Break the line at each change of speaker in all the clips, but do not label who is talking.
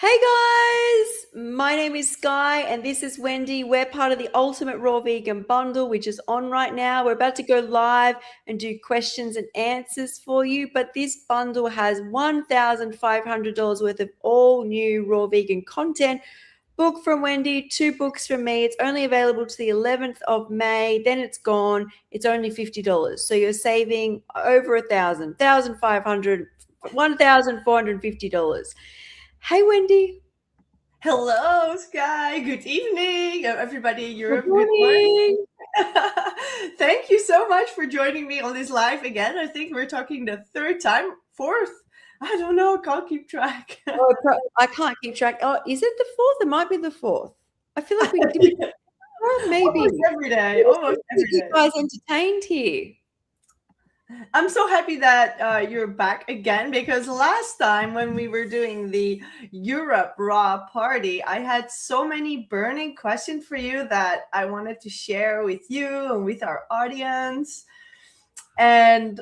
Hey guys, my name is Skye and this is Wendy. We're part of the Ultimate Raw Vegan Bundle, which is on right now. We're about to go live and do questions and answers for you, but this bundle has $1,500 worth of all new raw vegan content. Book from Wendy, 2 books from me. It's only available to the 11th of May. Then it's gone. It's only $50. So you're saving over $1,500, $1,450. Hey, Wendy.
Hello, Sky. Good evening, everybody in
Good
Europe. Good morning.
morning.
Thank you so much for joining me on this live again. I think we're talking the third time, fourth. I don't know. Can't keep track.
I can't keep track. Oh, is it the fourth? It might be the fourth. I feel like we did. Oh, maybe.
Almost every day. Almost every
You
day.
guys entertained here.
I'm so happy that you're back again because last time when we were doing the Europe Raw party, I had so many burning questions for you that I wanted to share with you and with our audience. And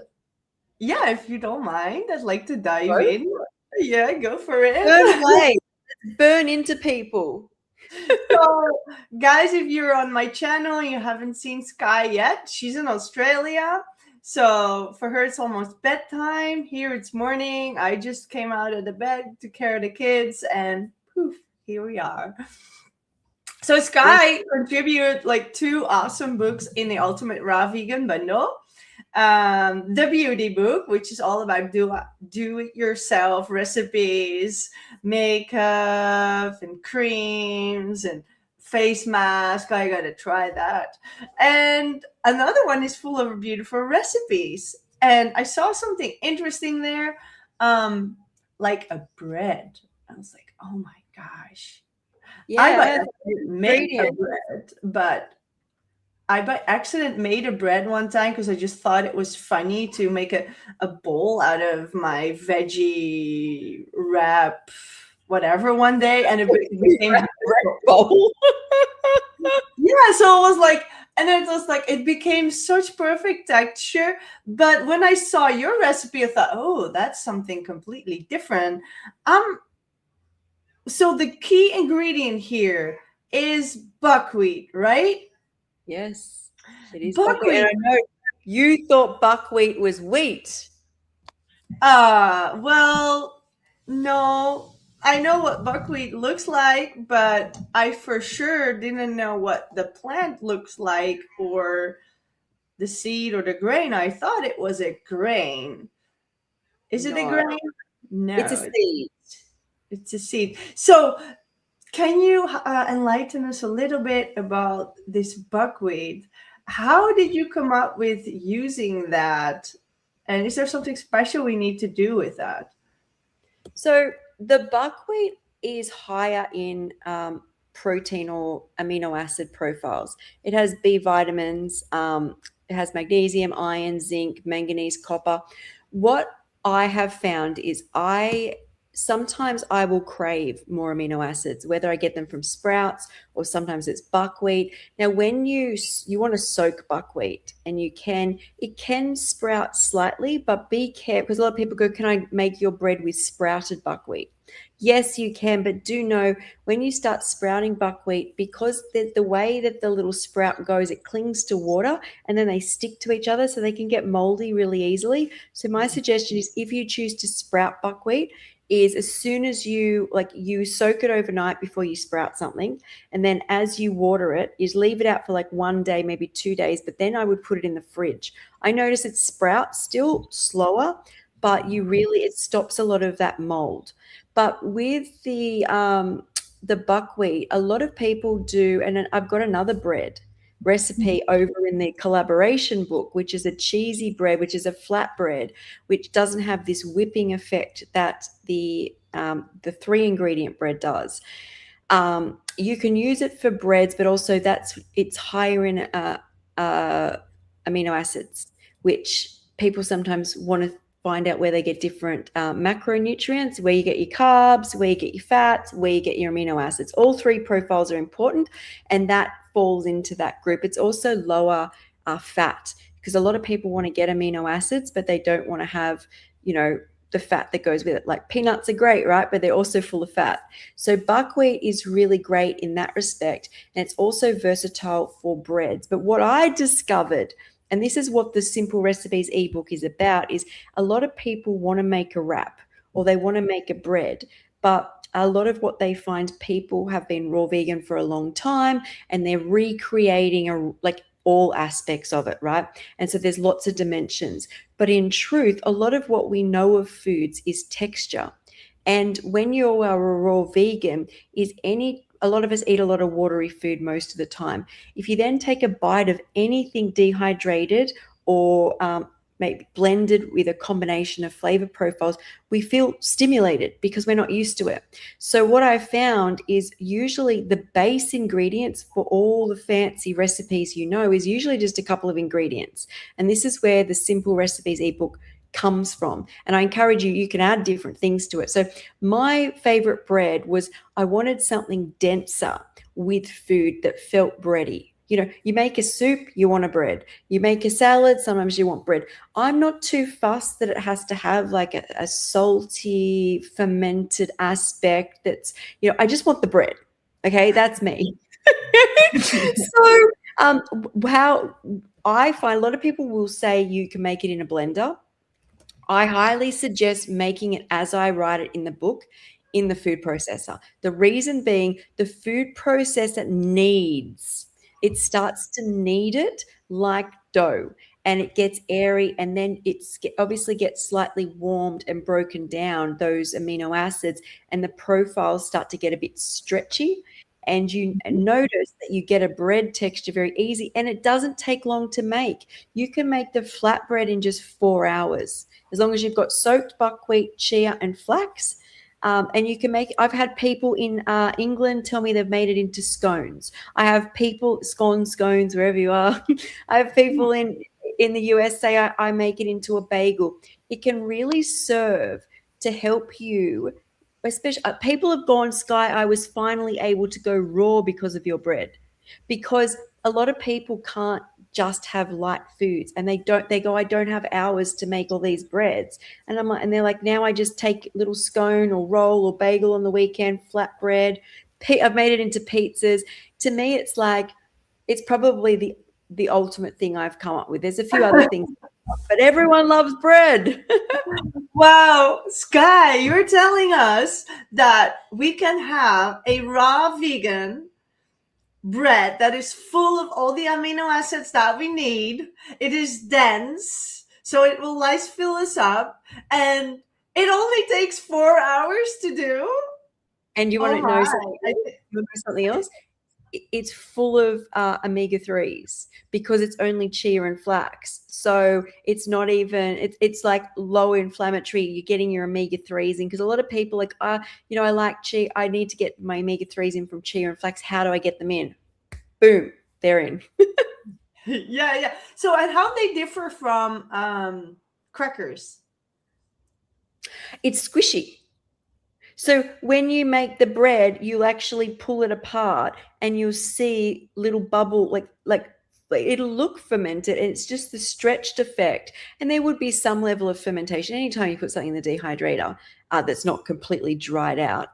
yeah, if you don't mind, I'd like to dive in. Yeah, go for it.
Burn away. Burn into people.
So, guys, if you're on my channel and you haven't seen Skye yet, she's in Australia. So for her, it's almost bedtime. Here it's morning. I just came out of the bed to care of the kids, and poof, here we are. So Skye contributed like 2 awesome books in the Ultimate Raw Vegan Bundle. The beauty book, which is all about do-it-yourself recipes, makeup and creams and face mask. I gotta try that. And another one is full of beautiful recipes. And I saw something interesting there, like a bread. I was like, oh my gosh. I by
Yeah.
accident made a bread, but I by accident made a bread one time because I just thought it was funny to make a bowl out of my veggie wrap, whatever, one day, and it became
Bowl.
yeah. So it was like, and it was like it became such perfect texture. But when I saw your recipe, I thought, oh, that's something completely different. So the key ingredient here is buckwheat, right?
Yes, it is buckwheat.
Buckwheat.
And I know you thought buckwheat was wheat.
Well, no. I know what buckwheat looks like, but I for sure didn't know what the plant looks like or the seed or the grain. I thought it was a grain. Is it a
No,
grain? No,
it's a seed.
it's a seed. So, can you enlighten us a little bit about this buckwheat? How did you come up with using that? And is there something special we need to do with that?
So the buckwheat is higher in protein or amino acid profiles. It has B vitamins, it has magnesium, iron, zinc, manganese, copper. What I have found is sometimes I will crave more amino acids, whether I get them from sprouts or sometimes it's buckwheat. Now, when you want to soak buckwheat, and it can sprout slightly, but be careful because a lot of people go, "Can I make your bread with sprouted buckwheat?" Yes, you can, but do know when you start sprouting buckwheat, because the way that the little sprout goes, it clings to water and then they stick to each other, so they can get moldy really easily. So my suggestion is, if you choose to sprout buckwheat, is as soon as you soak it overnight before you sprout something, and then as you water it, is leave it out for like 1 day, maybe 2 days, but then I would put it in the fridge. I notice it sprouts still slower, but it stops a lot of that mold. But with the buckwheat, a lot of people do, and I've got another bread recipe over in the collaboration book, which is a cheesy bread, which is a flat bread, which doesn't have this whipping effect that the 3-ingredient bread does. You can use it for breads, but also it's higher in amino acids, which people sometimes want to find out where they get different macronutrients, where you get your carbs, where you get your fats, where you get your amino acids. All 3 profiles are important, and that falls into that group. It's also lower fat, because a lot of people want to get amino acids, but they don't want to have, the fat that goes with it. Like peanuts are great, right? But they're also full of fat. So buckwheat is really great in that respect. And it's also versatile for breads. But what I discovered, and this is what the Simple Recipes ebook is about, is a lot of people want to make a wrap or they want to make a bread. But a lot of what they find, people have been raw vegan for a long time and they're recreating like all aspects of it, right? And so there's lots of dimensions. But in truth, a lot of what we know of foods is texture. And when you are a raw vegan, a lot of us eat a lot of watery food most of the time. If you then take a bite of anything dehydrated or maybe blended with a combination of flavor profiles, we feel stimulated because we're not used to it. So what I found is usually the base ingredients for all the fancy recipes is usually just a couple of ingredients. And this is where the Simple Recipes ebook comes from. And I encourage you can add different things to it. So my favorite bread was, I wanted something denser with food that felt bready. You make a soup, you want a bread. You make a salad, sometimes you want bread. I'm not too fussed that it has to have like a salty, fermented aspect I just want the bread. Okay, that's me. So how I find a lot of people will say you can make it in a blender. I highly suggest making it as I write it in the book, in the food processor. The reason being, the food processor it starts to knead it like dough, and it gets airy, and then obviously gets slightly warmed and broken down, those amino acids, and the profiles start to get a bit stretchy. And you notice that you get a bread texture very easy, and it doesn't take long to make. You can make the flatbread in just 4 hours, as long as you've got soaked buckwheat, chia, and flax. And you can make, I've had people in England tell me they've made it into scones. I have people, scones, wherever you are. I have people in the US say I make it into a bagel. It can really serve to help you, especially people have gone, Skye, I was finally able to go raw because of your bread. Because a lot of people can't just have light foods, and they go, I don't have hours to make all these breads. And I'm like, and they're like, now I just take a little scone or roll or bagel on the weekend, flatbread. I've made it into pizzas. To me, it's like, it's probably the ultimate thing I've come up with. There's a few other things, but everyone loves bread.
Wow, Skye, you're telling us that we can have a raw vegan bread that is full of all the amino acids that we need. It is dense, so it will fill us up, and it only takes 4 hours to do.
And you want to know something else? It's full of omega-3s because it's only chia and flax. So it's not even, it's like low inflammatory. You're getting your omega-3s in, because a lot of people like, I like chia. I need to get my omega-3s in from chia and flax. How do I get them in? Boom, they're in.
Yeah. So, and how they differ from crackers?
It's squishy. So when you make the bread, you'll actually pull it apart and you'll see little bubble, like it'll look fermented, and it's just the stretched effect. And there would be some level of fermentation. Anytime you put something in the dehydrator that's not completely dried out,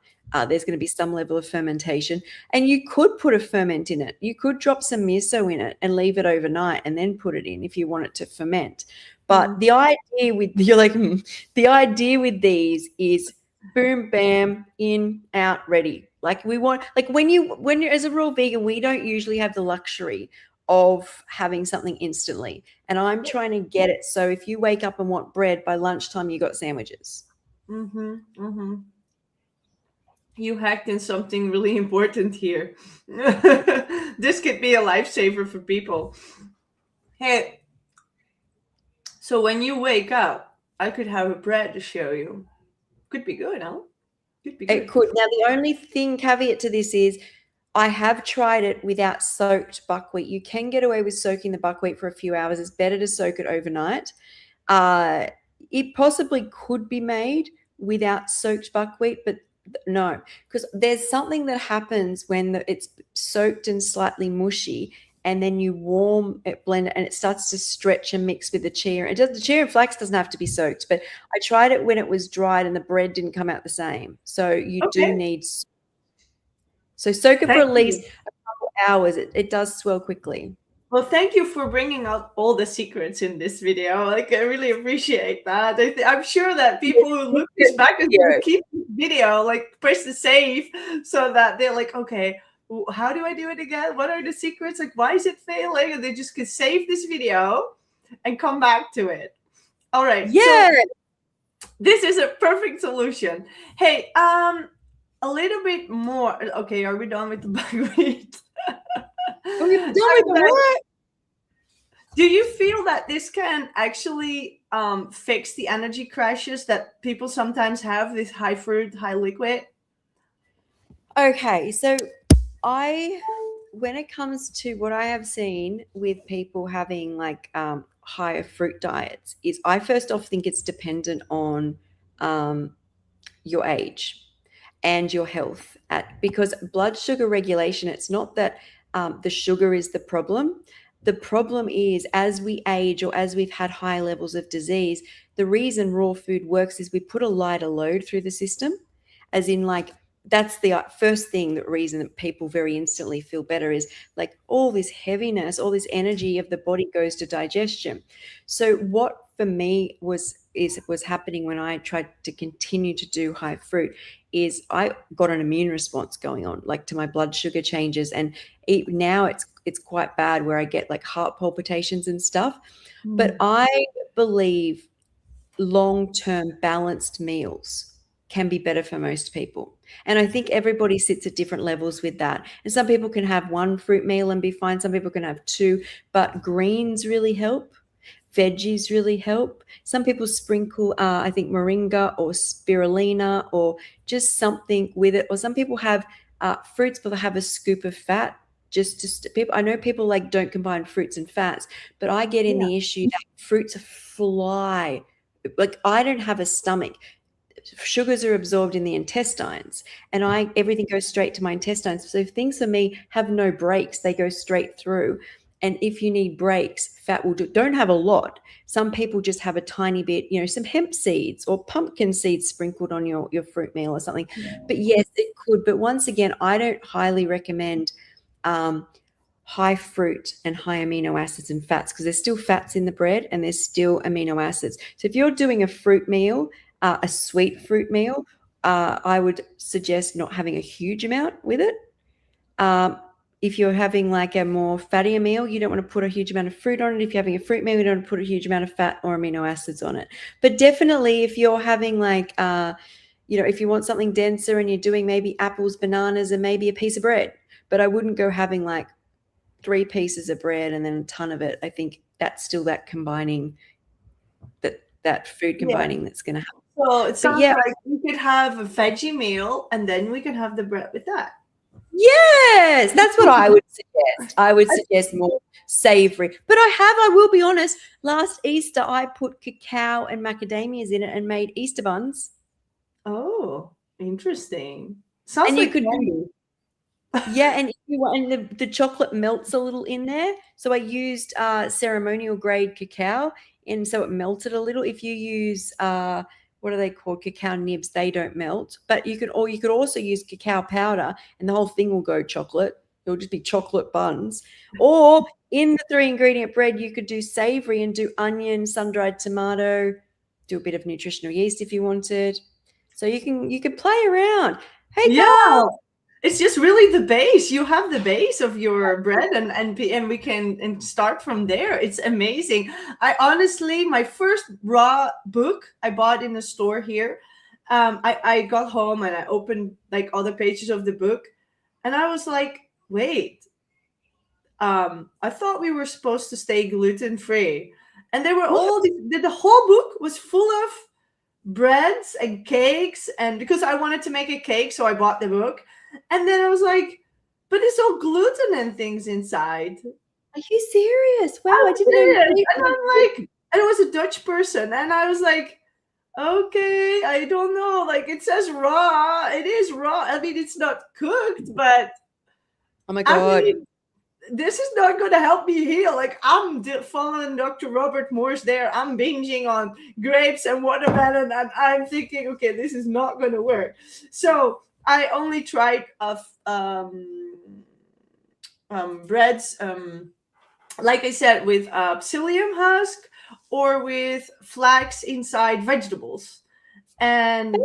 there's going to be some level of fermentation. And you could put a ferment in it. You could drop some miso in it and leave it overnight and then put it in if you want it to ferment. But the idea with the idea with these is boom, bam, in, out, ready. Like when you're as a raw vegan, we don't usually have the luxury of having something instantly. And I'm trying to get it. So if you wake up and want bread, by lunchtime, you got sandwiches.
You hacked in something really important here. This could be a lifesaver for people. Hey, so when you wake up, I could have a bread to show you. Could be good, huh? Could be good.
It could. Now, the only caveat to this is, I have tried it without soaked buckwheat. You can get away with soaking the buckwheat for a few hours. It's better to soak it overnight. It possibly could be made without soaked buckwheat, but no, because there's something that happens when it's soaked and slightly mushy, and then you warm it, blend it, and it starts to stretch and mix with the chia. The chia and flax doesn't have to be soaked, but I tried it when it was dried and the bread didn't come out the same. So you do
Okay.
need, so soak it for
Thank
at least
you.
a couple hours. It does swell quickly.
Well, thank you for bringing out all the secrets in this video. Like, I really appreciate that. I'm sure that people who look this back will keep this video, like press the save, so that they're like, okay, how do I do it again? What are the secrets? Like, why is it failing? And they just could save this video and come back to it. All right.
Yeah.
So this is a perfect solution. Hey, a little bit more. Okay, are we done with the buckwheat?
Are we done with the what?
Do you feel that this can actually fix the energy crashes that people sometimes have, this high fruit, high liquid?
Okay, so when it comes to what I have seen with people having like higher fruit diets, is I first off think it's dependent on your age and your health. Because blood sugar regulation, it's not that the sugar is the problem. The problem is, as we age or as we've had high levels of disease, the reason raw food works is we put a lighter load through the system, as in like, that's the first thing, the reason that people very instantly feel better is like all this heaviness, all this energy of the body goes to digestion. So what for me was happening when I tried to continue to do high fruit is I got an immune response going on, like to my blood sugar changes, and now it's quite bad where I get like heart palpitations and stuff. But I believe long-term balanced meals can be better for most people. And I think everybody sits at different levels with that. And some people can have one fruit meal and be fine. Some people can have two, but greens really help. Veggies really help. Some people sprinkle, I think, moringa or spirulina or just something with it. Or some people have fruits, but they have a scoop of fat. Just people. I know people like don't combine fruits and fats, but I get in the issue that fruits fly. Like I don't have a stomach. Sugars are absorbed in the intestines, and everything goes straight to my intestines. So things for me have no breaks; they go straight through. And if you need breaks, fat will do. Don't have a lot. Some people just have a tiny bit, some hemp seeds or pumpkin seeds sprinkled on your fruit meal or something. But yes, it could. But once again, I don't highly recommend high fruit and high amino acids and fats, because there's still fats in the bread and there's still amino acids. So if you're doing a fruit meal, a sweet fruit meal, I would suggest not having a huge amount with it. If you're having like a more fattier meal, you don't want to put a huge amount of fruit on it. If you're having a fruit meal, you don't want to put a huge amount of fat or amino acids on it. But definitely if you're having like, if you want something denser and you're doing maybe apples, bananas, and maybe a piece of bread, but I wouldn't go having like 3 pieces of bread and then a ton of it. I think that's still that combining, that food combining that's going to happen.
So it sounds like we could have a veggie meal and then we can have the bread with that.
Yes, that's what I would suggest. I would suggest more savory. But I will be honest, last Easter I put cacao and macadamias in it and made Easter buns.
Oh, interesting. Sounds like candy.
Yeah, and the chocolate melts a little in there. So I used ceremonial grade cacao, and so it melted a little. If you use what are they called? Cacao nibs, they don't melt. But you could also use cacao powder, and the whole thing will go chocolate. It'll just be chocolate buns. Or in the 3-ingredient bread, you could do savory and do onion, sun-dried tomato, do a bit of nutritional yeast if you wanted. So you can play around. Hey, Carl.
It's just really the base. You have the base of your bread, and we can start from there. It's amazing. I honestly, my first raw book I bought in the store here. I got home and I opened like all the pages of the book, and I was like, wait, I thought we were supposed to stay gluten free, and there were all the whole book was full of breads and cakes, and because I wanted to make a cake, so I bought the book. And then I was like, but it's all gluten and things inside.
Are you serious? Wow, I didn't know.
And I'm like, and it was a Dutch person. And I was like, okay, I don't know. Like it says raw. It is raw. I mean, it's not cooked, but
oh my God.
this is not going to help me heal. Like, I'm following Dr. Robert Morse there. I'm binging on grapes and watermelon, and I'm thinking, okay, this is not going to work. So I only tried of breads, like I said, with psyllium husk or with flax inside vegetables. And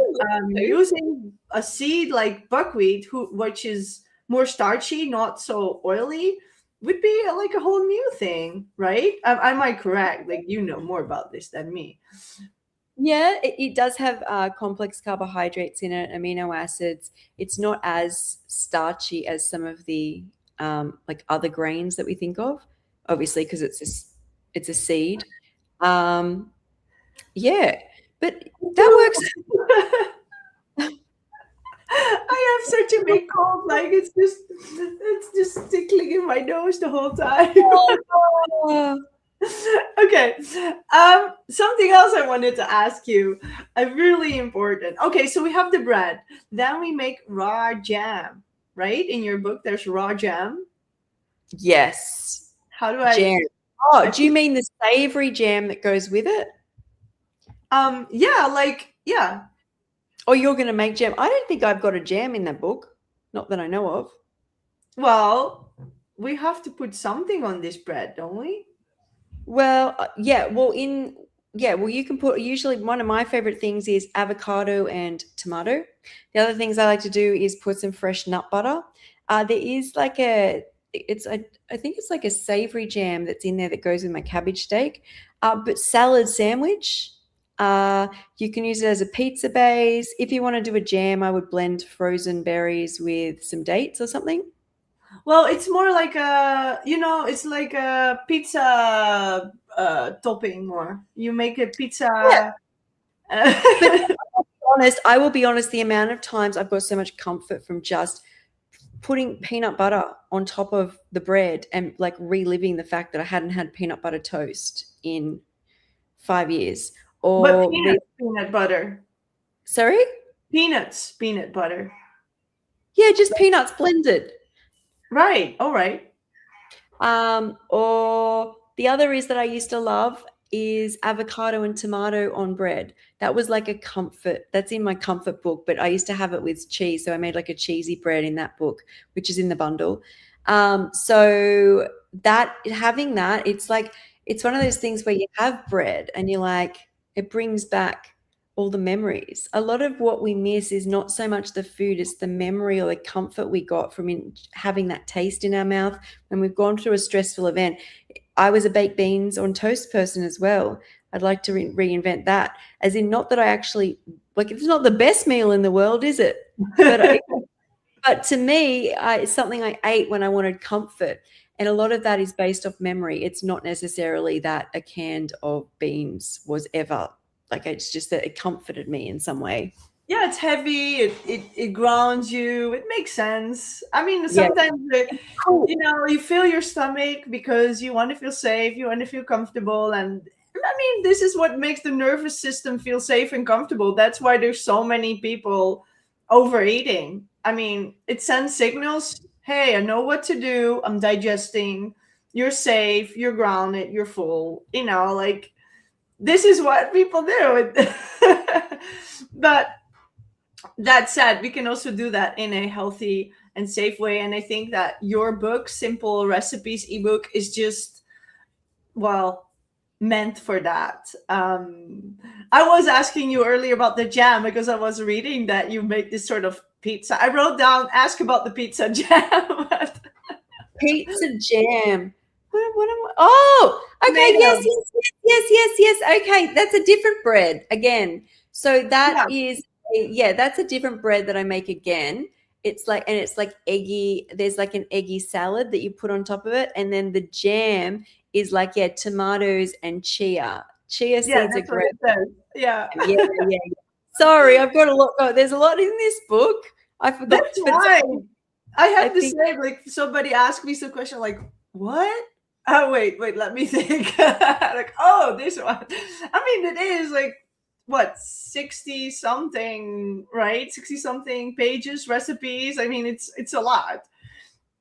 using a seed like buckwheat, which is more starchy, not so oily, would be like a whole new thing, right? Am I correct? Like, you know more about this than me.
Yeah, it does have complex carbohydrates in it, amino acids. It's not as starchy as some of the like other grains that we think of, obviously, because it's a seed. Um, yeah, but that works.
I have such a big cold, like it's just tickling in my nose the whole time.
Oh,
Okay. Something else I wanted to ask you. A really important. Okay, so we have the bread. Then we make raw jam, right? In your book, there's raw jam.
yes,
How do I?
jam. Oh,
I
do you
think,
mean the savory jam that goes with it?
yeah, like yeah.
Or you're going to make jam? I don't think I've got a jam in that book, not that I know of.
Well, we have to put something on this bread, don't we?
Well, yeah. Well, you can put. Usually, one of my favorite things is avocado and tomato. The other things I like to do is put some fresh nut butter. There is like I think it's like a savory jam that's in there that goes with my cabbage steak. But salad sandwich. You can use it as a pizza base. If you want to do a jam, I would blend frozen berries with some dates or something.
Well, it's more like it's like a pizza topping more. You make a
Yeah,
pizza.
but honest, I will be honest, the amount of times I've got so much comfort from just putting peanut butter on top of the bread and like reliving the fact that I hadn't had peanut butter toast in 5 years.
But
Or
peanuts, peanut butter.
sorry?
Peanuts, peanut butter.
Yeah, just peanuts blended.
Right. All right.
Or the other is that I used to love is avocado and tomato on bread. That was like a comfort. That's in my comfort book, but I used to have it with cheese. So I made like a cheesy bread in that book, which is in the bundle. So that having that, it's like it's one of those things where you have bread and you're like, it brings back all the memories. A lot of what we miss is not so much the food, it's the memory or the comfort we got from having that taste in our mouth when we've gone through a stressful event. I was a baked beans on toast person as well. I'd like to reinvent that, as in not that I actually like. It's not the best meal in the world, is it? But to me, it's something I ate when I wanted comfort, and a lot of that is based off memory. It's not necessarily that a can of beans was ever like. It's just that it comforted me in some way.
Yeah, it's heavy. It grounds you. It makes sense. I mean,
Yeah,
sometimes
cool.
you fill your stomach because you want to feel safe, you want to feel comfortable, and I mean, this is what makes the nervous system feel safe and comfortable. That's why there's so many people overeating. I mean, it sends signals. Hey, I know what to do. I'm digesting. You're safe. You're grounded. You're full. Like this is what people do. But that said, we can also do that in a healthy and safe way. And I think that your book, Simple Recipes ebook, is just, well, meant for that. I was asking you earlier about the jam because I was reading that you make this sort of pizza. I wrote down, ask about the pizza jam.
Pizza jam. What am I? Oh, okay. Yes,
Tomato.
yes. Okay, that's a different bread again. So that
Yeah.
is, yeah, that's a different bread that I make again. It's like eggy. There's like an eggy salad that you put on top of it, and then the jam is like, yeah, tomatoes and chia. Chia
Yeah,
seeds are
that's what
great.
it says. Yeah.
Yeah. Sorry, I've got a lot. Oh, there's a lot in this book. I forgot,
That's
but
why I
I
have the
think
same. Like somebody asked me some question, like, "What?" Oh, wait, let me think. Like, oh, this one. I mean, it is like what 60 something, right? 60 something pages, recipes. I mean, it's a lot.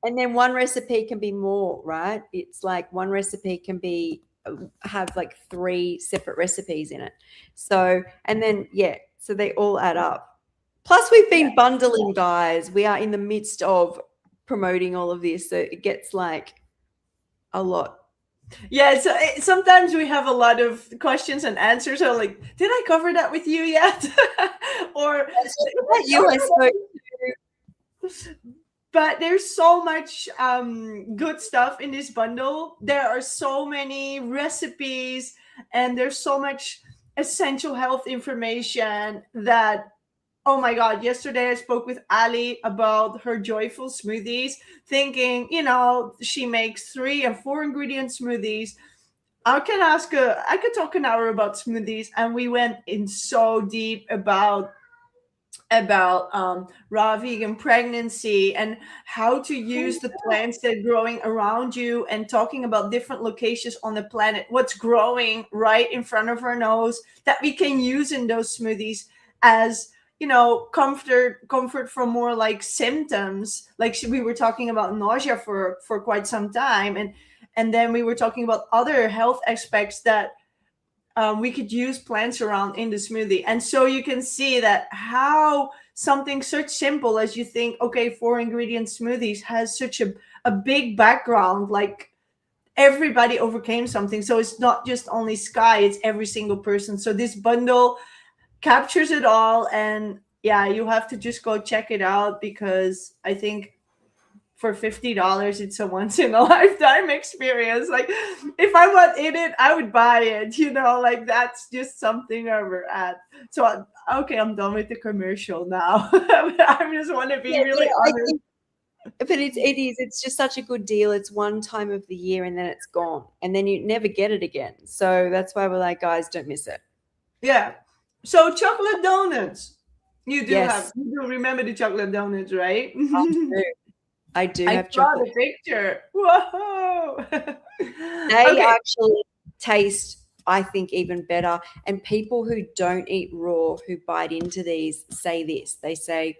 And then one recipe can be more, right? It's like one recipe can be have like 3 separate recipes in it. So, and then yeah, so they all add up. Plus we've been bundling, guys. We are in the midst of promoting all of this, so it gets like a lot.
Yeah, so sometimes we have a lot of questions and answers. So like, did I cover that with you yet? Or
You I spoke
but there's so much good stuff in this bundle. There are so many recipes, and there's so much essential health information that, oh my god, yesterday I spoke with Ali about her joyful smoothies, thinking, she makes 3 and 4 ingredient smoothies. I could talk an hour about smoothies, and we went in so deep about raw vegan pregnancy and how to use the plants that are growing around you, and talking about different locations on the planet, what's growing right in front of our nose that we can use in those smoothies as, comfort from more like symptoms. Like we were talking about nausea for quite some time, and then we were talking about other health aspects that we could use plants around in the smoothie. And so you can see that how something such simple as, you think, okay, 4 ingredient smoothies has such a big background. Like everybody overcame something. So it's not just only Skye, it's every single person. So this bundle captures it all. And yeah, you have to just go check it out, because I think for $50 it's a once in a lifetime experience. Like if I was in it, I would buy it, like that's just something where we're at. So okay, I'm done with the commercial now. I just want to be really honest.
But it's just such a good deal. It's one time of the year and then it's gone, and then you never get it again. So that's why we're like, guys, don't miss it.
Yeah. So chocolate donuts. You
Yes.
remember the chocolate donuts, right?
I do
I
have
saw
chocolate.
the picture. Whoa.
They
Okay.
actually taste, I think, even better. And people who don't eat raw, who bite into these, say this. They say,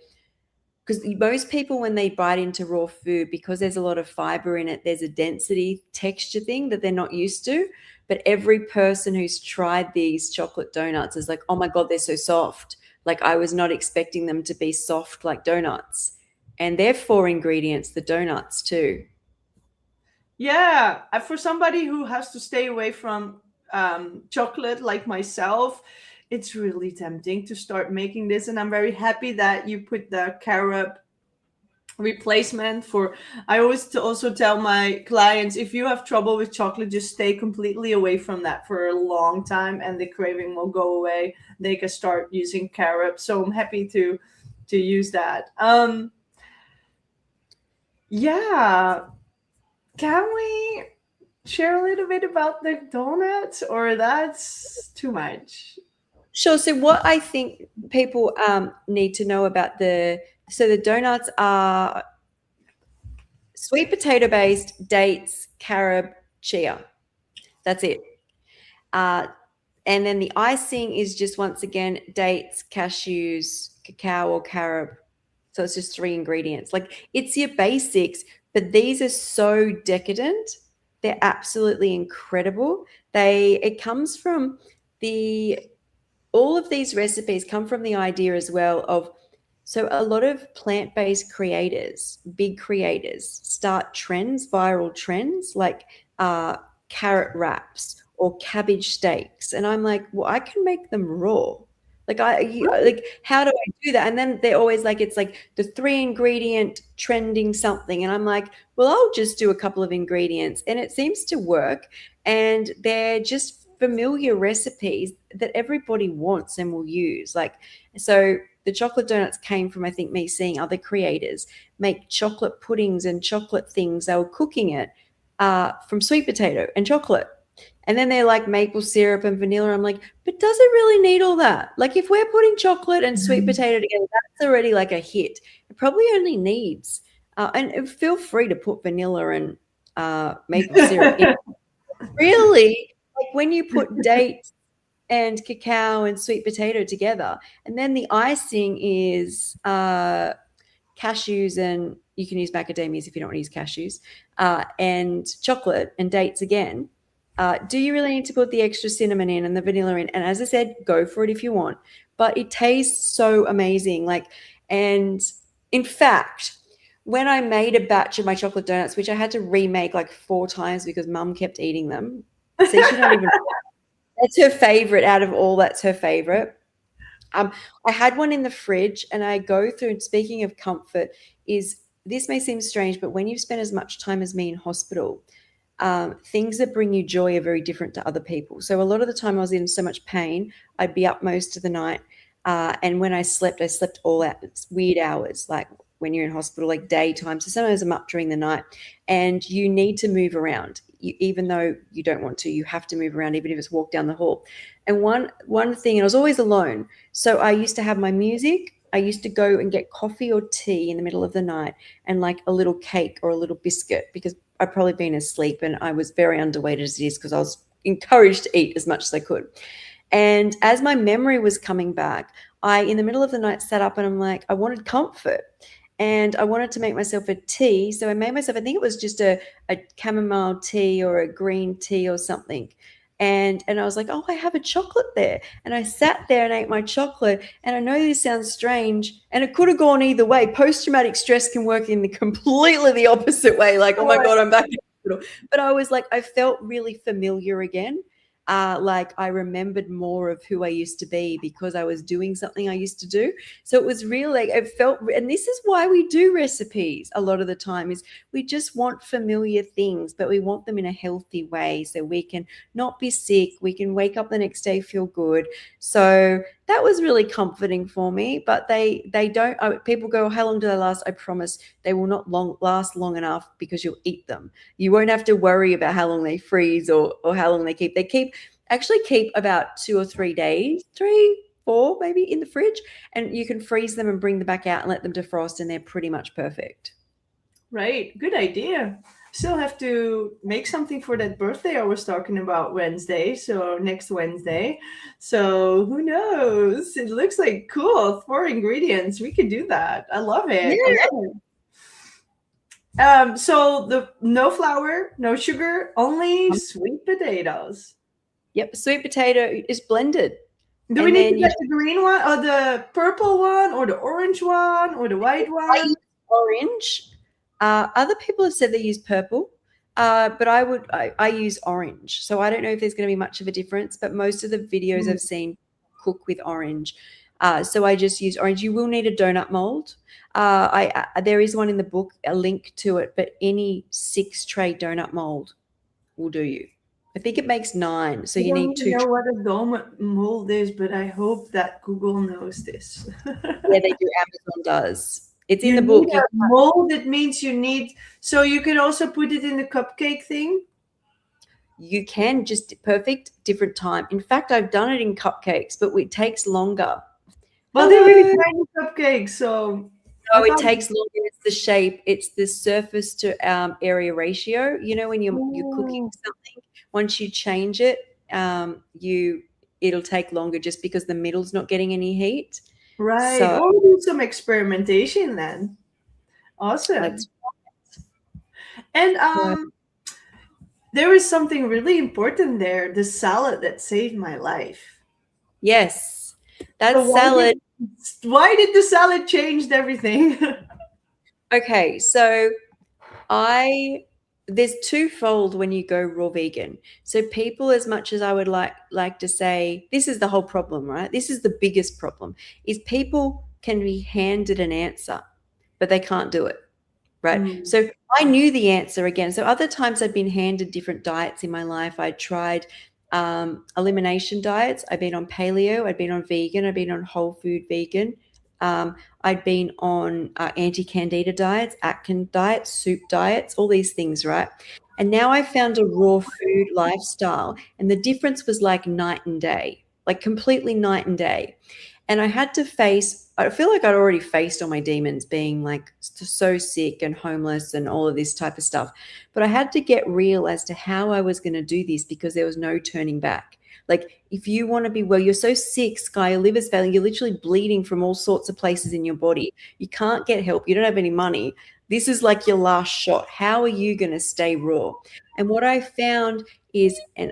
because most people, when they bite into raw food, because there's a lot of fiber in it, there's a density texture thing that they're not used to. But every person who's tried these chocolate donuts is like, oh my God, they're so soft. Like I was not expecting them to be soft like donuts. And they're 4 ingredients, the donuts too.
Yeah, for somebody who has to stay away from chocolate like myself, it's really tempting to start making this. And I'm very happy that you put the carob replacement for. I always also tell my clients, if you have trouble with chocolate, just stay completely away from that for a long time, and the craving will go away. They can start using carob. So I'm happy to use that. Yeah. Can we share a little bit about the donuts, or that's too much?
Sure. So what I think people need to know about the donuts are sweet potato based, dates, carob, chia. That's it. And then the icing is just, once again, dates, cashews, cacao, or carob. So it's just 3 ingredients. Like it's your basics, but these are so decadent. They're absolutely incredible. It comes from all of these recipes come from the idea as well of, so a lot of plant-based creators, big creators, start trends, viral trends like carrot wraps or cabbage steaks, and I'm like, well, I can make them raw. Like how do I do that? And then they're always like, it's like the 3 ingredient trending something, and I'm like, well, I'll just do a couple of ingredients, and it seems to work, and they're just familiar recipes that everybody wants and will use. Like, so the chocolate donuts came from, I think, me seeing other creators make chocolate puddings and chocolate things. They were cooking it from sweet potato and chocolate. And then they're like maple syrup and vanilla. I'm like, but does it really need all that? Like if we're putting chocolate and sweet potato together, that's already like a hit. It probably only needs, and feel free to put vanilla and maple syrup in. Really, like when you put dates and cacao and sweet potato together, and then the icing is cashews and you can use macadamias if you don't want to use cashews, and chocolate and dates again. Do you really need to put the extra cinnamon in and the vanilla in? And as I said, go for it if you want. But it tastes so amazing. And in fact, when I made a batch of my chocolate donuts, which I had to remake like 4 times because Mum kept eating them. See, she don't even. That's her favorite out of all. That's her favorite. I had one in the fridge, and I go through. Speaking of comfort, is this may seem strange, but when you've spent as much time as me in hospital, things that bring you joy are very different to other people. So a lot of the time I was in so much pain, I'd be up most of the night. And when I slept all at weird hours, like when you're in hospital, like daytime. So sometimes I'm up during the night, and you need to move around. Even though you don't want to, you have to move around, even if it's walk down the hall. And one thing, and I was always alone. So I used to have my music. I used to go and get coffee or tea in the middle of the night, and like a little cake or a little biscuit, because I'd probably been asleep, and I was very underweight as it is because I was encouraged to eat as much as I could. And as my memory was coming back, I, in the middle of the night, sat up and I'm like, I wanted comfort. And I wanted to make myself a tea. So I made myself, I think it was just a chamomile tea or a green tea or something. And I was like, oh, I have a chocolate there. And I sat there and ate my chocolate. And I know this sounds strange, and it could have gone either way. Post-traumatic stress can work in the completely the opposite way. Like, oh my God, I'm back in hospital. But I was like, I felt really familiar again. Like I remembered more of who I used to be because I was doing something I used to do. So it was really, it felt, and this is why we do recipes a lot of the time, is we just want familiar things, but we want them in a healthy way so we can not be sick. We can wake up the next day, feel good. So that was really comforting for me. But they don't, people go, how long do they last? I promise they will not last long enough, because you'll eat them. You won't have to worry about how long they freeze or how long they keep. They actually keep about 2 or 3 days, 3, 4 maybe, in the fridge, and you can freeze them and bring them back out and let them defrost, and they're pretty much perfect.
Right. Good idea. Still have to make something for that birthday I was talking about Wednesday. So next Wednesday. So who knows? It looks like cool. 4 ingredients. We could do that. I love it.
Yeah.
I love it. So the no flour, no sugar, only sweet potatoes.
Yep. Sweet potato is blended.
Do we need to get the green one or the purple one or the orange one or the white one?
I use orange. Other people have said they use purple, but I use orange. So I don't know if there's going to be much of a difference, but most of the videos I've seen cook with orange. So I just use orange. You will need a donut mold. There is one in the book, a link to it, but any 6-tray donut mold will do you. I think it makes 9, so you need 2.
I don't know what a donut mold is, but I hope that Google knows this.
Yeah, they do. Amazon does. It's in the book.
Need a mold, it means you need, so you can also put it in the cupcake thing?
You can, just perfect, different time. In fact, I've done it in cupcakes, but it takes longer.
Well, they're really tiny cupcakes, so.
No, it takes longer. It's the shape. It's the surface to area ratio. You know, when you're cooking something, once you change it, it'll take longer just because the middle's not getting any heat.
Right. So we'll do some experimentation then. Awesome. And there is something really important there, the salad that saved my life.
Yes. That salad.
Why did the salad change everything?
Okay, so there's twofold when you go raw vegan. So people, as much as I would like to say, this is the whole problem, right? This is the biggest problem, is people can be handed an answer, but they can't do it, right? So I knew the answer again. So other times I'd been handed different diets in my life. I tried elimination diets. I've been on paleo. I'd been on vegan. I've been on whole food vegan. I'd been on anti-candida diets, Atkins diets, soup diets, all these things, right? And now I found a raw food lifestyle, and the difference was like night and day, like completely night and day. And I had to I feel like I'd already faced all my demons, being like so sick and homeless and all of this type of stuff. But I had to get real as to how I was going to do this, because there was no turning back. Like, if you want to be well, you're so sick, Skye, your liver's failing, you're literally bleeding from all sorts of places in your body. You can't get help. You don't have any money. This is like your last shot. How are you going to stay raw? And what I found is, and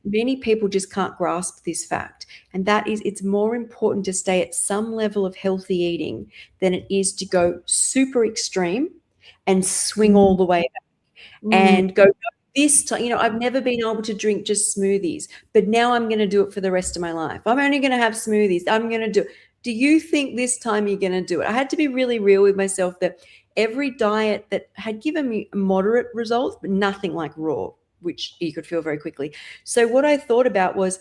many people just can't grasp this fact, and that is it's more important to stay at some level of healthy eating than it is to go super extreme and swing all the way
Mm.
and go, "No, this time, I've never been able to drink just smoothies, but now I'm going to do it for the rest of my life. I'm only going to have smoothies. I'm going to do it." Do you think this time you're going to do it? I had to be really real with myself that every diet that had given me moderate results, but nothing like raw, which you could feel very quickly. So what I thought about was,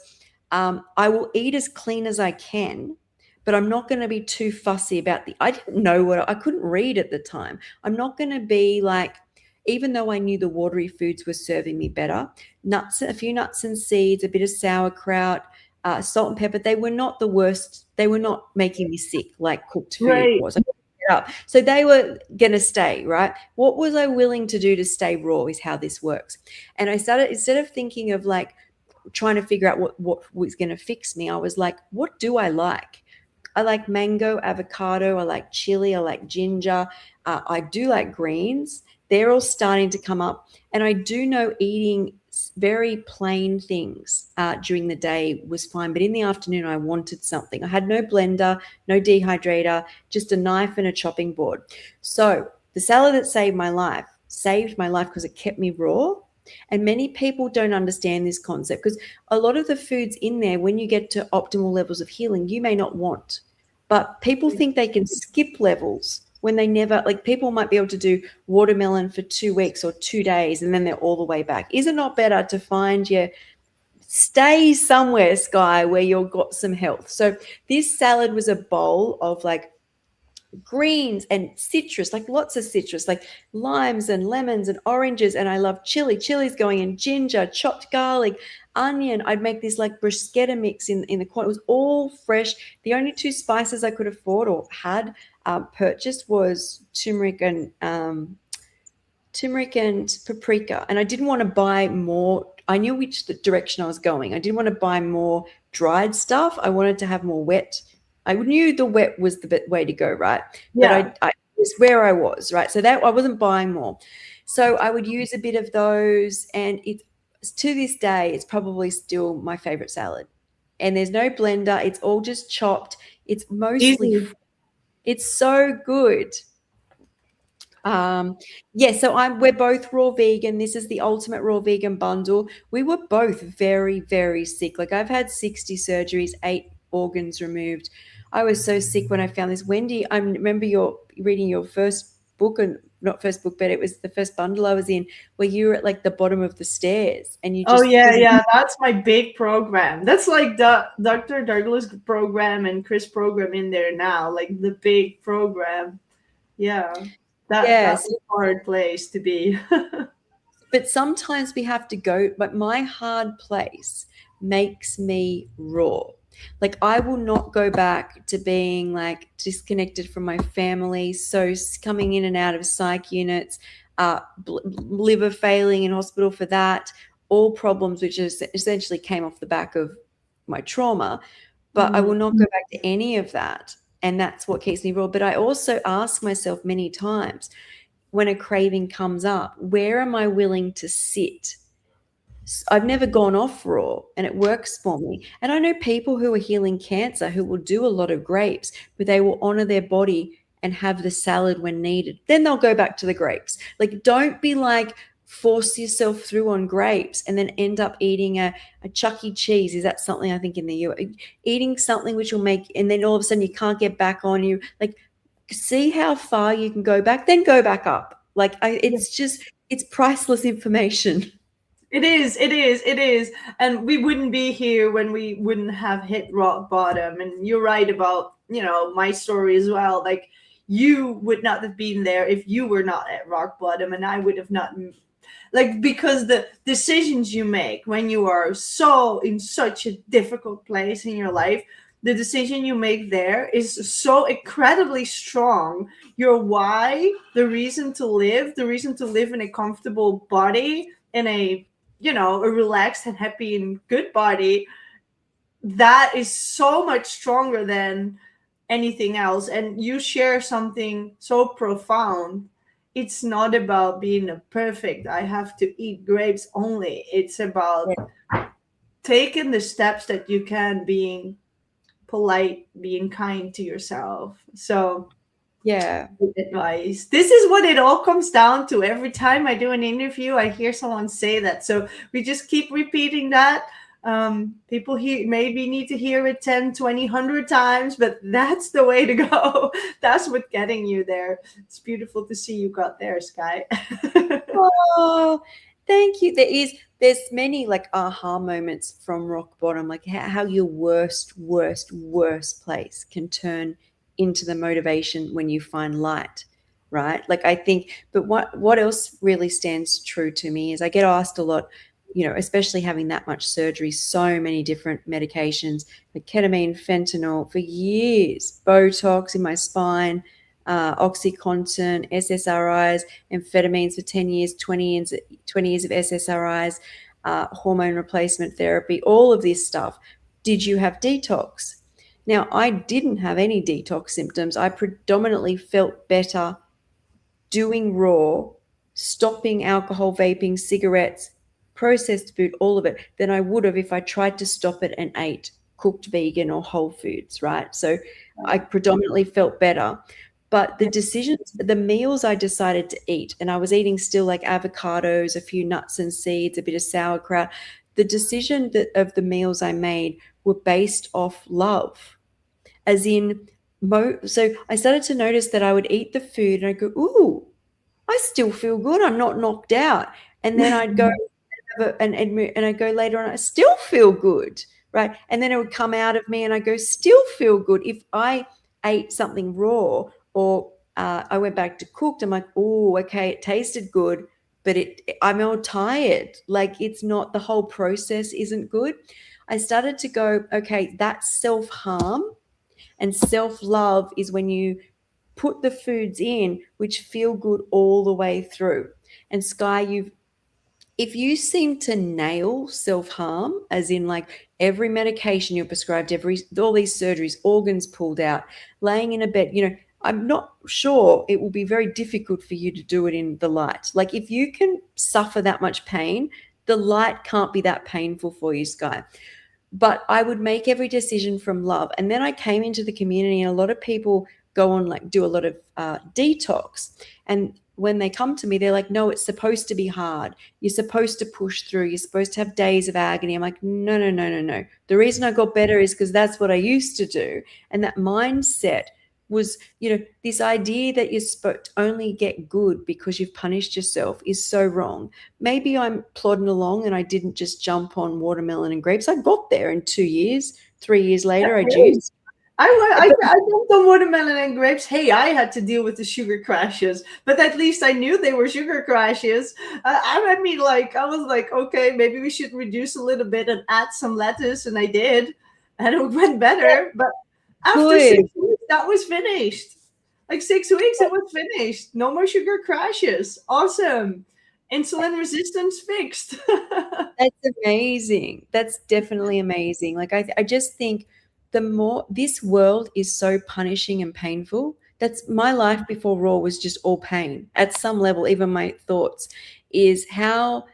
I will eat as clean as I can, but I'm not going to be too fussy about I didn't know I couldn't read at the time. I'm not going to be like, even though I knew the watery foods were serving me better, a few nuts and seeds, a bit of sauerkraut, salt and pepper, they were not the worst. They were not making me sick like cooked food
Right.
was. Up. So they were going to stay, right? What was I willing to do to stay raw is how this works. And I started, instead of thinking of like trying to figure out what was going to fix me, I was like, what do I like? I like mango, avocado. I like chili. I like ginger. I do like greens. They're all starting to come up. And I do know eating very plain things during the day was fine. But in the afternoon, I wanted something. I had no blender, no dehydrator, just a knife and a chopping board. So the salad that saved my life because it kept me raw. And many people don't understand this concept because a lot of the foods in there, when you get to optimal levels of healing, you may not want. But people think they can skip levels when they never, like people might be able to do watermelon for 2 weeks or 2 days and then they're all the way back. Is it not better to find stay somewhere, Skye, where you've got some health? So this salad was a bowl of like greens and citrus, like lots of citrus, like limes and lemons and oranges. And I love chili. Chili's going in, ginger, chopped garlic, onion. I'd make this like bruschetta mix in the corner. It was all fresh. The only two spices I could afford or had purchased was turmeric and paprika. And I didn't want to buy more. I knew which direction I was going. I didn't want to buy more dried stuff. I wanted to have more wet. I knew the wet was the way to go, right?
Yeah.
But I was where I was, right? So that I wasn't buying more. So I would use a bit of those, and to this day, it's probably still my favorite salad. And there's no blender; it's all just chopped. It's mostly,
Easy.
it's so good. Yeah, so we're both raw vegan. This is the ultimate raw vegan bundle. We were both very, very sick. Like I've had 60 surgeries, 8 organs removed. I was so sick when I found this. Wendy, I remember reading your first book, and not first book, but it was the first bundle I was in, where you were at like the bottom of the stairs and you
Oh
just
yeah,
physically.
yeah. That's my big program. That's like the Dr. Douglas program and Chris program in there now, like the big program. Yeah, that's
Yes.
a hard place to be.
But sometimes we have to go, but my hard place makes me raw. Like I will not go back to being like disconnected from my family, so coming in and out of psych units, liver failing in hospital for that, all problems which essentially came off the back of my trauma. But I
Mm.
will not go back to any of that. And that's what keeps me raw. But I also ask myself many times, when a craving comes up, where am I willing to sit? I've never gone off raw and it works for me. And I know people who are healing cancer who will do a lot of grapes, but they will honor their body and have the salad when needed. Then they'll go back to the grapes. Like, don't be like, force yourself through on grapes and then end up eating a Chuck E. Cheese. Is that something I think in the US? Eating something which will make, and then all of a sudden you can't get back on you. Like, see how far you can go back, then go back up. Like it's priceless information.
It is, it is, it is. And we wouldn't be here when we wouldn't have hit rock bottom. And you're right about, my story as well. Like, you would not have been there if you were not at rock bottom, and I would have not. Like, because the decisions you make when you are so in such a difficult place in your life, the decision you make there is so incredibly strong. Your why, the reason to live in a comfortable body, in a relaxed and happy and good body, that is so much stronger than anything else. And you share something so profound. It's not about being a perfect, I have to eat grapes only. It's about taking the steps that you can, being polite, being kind to yourself. So
Yeah.
good advice. This is what it all comes down to. Every time I do an interview, I hear someone say that. So we just keep repeating that. People maybe need to hear it 10, 20, 100 times, but that's the way to go. That's what getting you there. It's beautiful to see you got there, Skye.
Oh, thank you. There's many like aha moments from rock bottom, like how your worst place can turn into the motivation when you find light, right? Like I think, but what else really stands true to me is I get asked a lot, especially having that much surgery, so many different medications, like ketamine, fentanyl for years, Botox in my spine, OxyContin, SSRIs, amphetamines for 10 years, 20 years of SSRIs, hormone replacement therapy, all of this stuff. Did you have detox? Now, I didn't have any detox symptoms. I predominantly felt better doing raw, stopping alcohol, vaping, cigarettes, processed food, all of it, than I would have if I tried to stop it and ate cooked vegan or whole foods, right? So I predominantly felt better. But the meals I decided to eat, and I was eating still like avocados, a few nuts and seeds, a bit of sauerkraut. The decision of the meals I made were based off love, as in, so I started to notice that I would eat the food and I go, ooh, I still feel good. I'm not knocked out. And then I'd go and I go later on, I still feel good, right? And then it would come out of me and I go, still feel good. If I ate something raw or I went back to cooked, I'm like, oh, okay, it tasted good, but I'm all tired. Like it's not, the whole process isn't good. I started to go, okay, that's self-harm, and self-love is when you put the foods in which feel good all the way through. And Skye, if you seem to nail self-harm, as in like every medication you're prescribed, all these surgeries, organs pulled out, laying in a bed, I'm not sure it will be very difficult for you to do it in the light. Like if you can suffer that much pain, the light can't be that painful for you, Skye. But I would make every decision from love. And then I came into the community, and a lot of people go on, like, do a lot of detox. And when they come to me, they're like, no, it's supposed to be hard. You're supposed to push through. You're supposed to have days of agony. I'm like, no, no, no, no, no. The reason I got better is because that's what I used to do. And that mindset was, this idea that you're supposed to only get good because you've punished yourself is so wrong. Maybe I'm plodding along and I didn't just jump on watermelon and grapes. I got there in 2 years. 3 years later, I juiced.
I jumped on watermelon and grapes. Hey, I had to deal with the sugar crashes, but at least I knew they were sugar crashes. I mean, like, I was like, okay, maybe we should reduce a little bit and add some lettuce, and I did, and it went better. But after 6 weeks, that was finished. Like 6 weeks, it was finished. No more sugar crashes. Awesome. Insulin resistance fixed.
That's amazing. That's definitely amazing. Like I just think the more this world is so punishing and painful. That's my life before Raw was just all pain at some level. Even my thoughts is how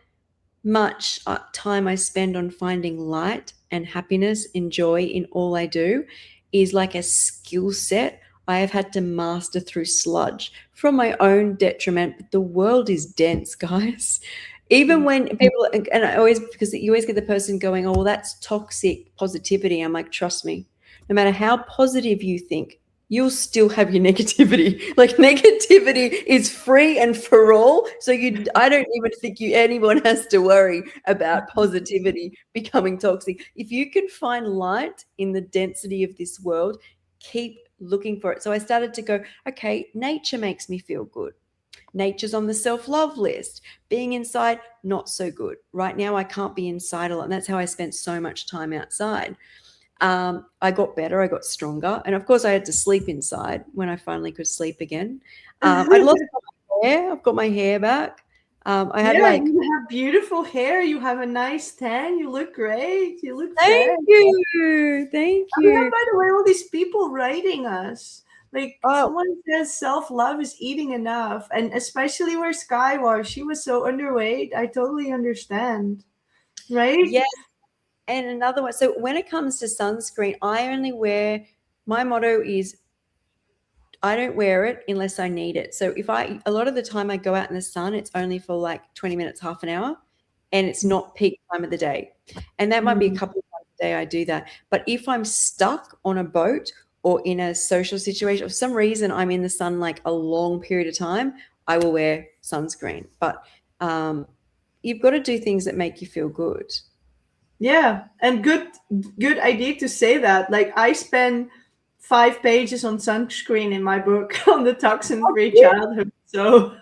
much time I spend on finding light and happiness and joy in all I do is like a skill set I have had to master through sludge from my own detriment. But the world is dense, guys. Even when people, and I always, because you always get the person going, oh, well, that's toxic positivity. I'm like, trust me, no matter how positive you think, you'll still have your negativity. Like negativity is free and for all. So I don't even think anyone has to worry about positivity becoming toxic. If you can find light in the density of this world, keep looking for it. So I started to go, okay, nature makes me feel good. Nature's on the self-love list. Being inside, not so good. Right now, I can't be inside a lot. And that's how I spent so much time outside. I got better. I got stronger. And of course, I had to sleep inside when I finally could sleep again. I'd lost my hair. I've got my hair back. I had
Yeah,
like,
you have beautiful hair. You have a nice tan. You look great. You look
thank
fresh.
you, thank
We have,
you.
by the way, all these people writing us. Like
Oh,
someone says self love is eating enough. And especially where Skye was, she was so underweight. I totally understand. Right?
yes. And another one. So when it comes to sunscreen, I only wear, my motto is I don't wear it unless I need it. So if a lot of the time I go out in the sun, it's only for like 20 minutes, half an hour, and it's not peak time of the day. And that might be a
Mm.
couple of times a day I do that. But if I'm stuck on a boat or in a social situation, for some reason I'm in the sun like a long period of time, I will wear sunscreen. But um, you've got to do things that make you feel good.
Yeah, and good idea to say that. Like I spend 5 pages on sunscreen in my book on the toxin-free childhood. So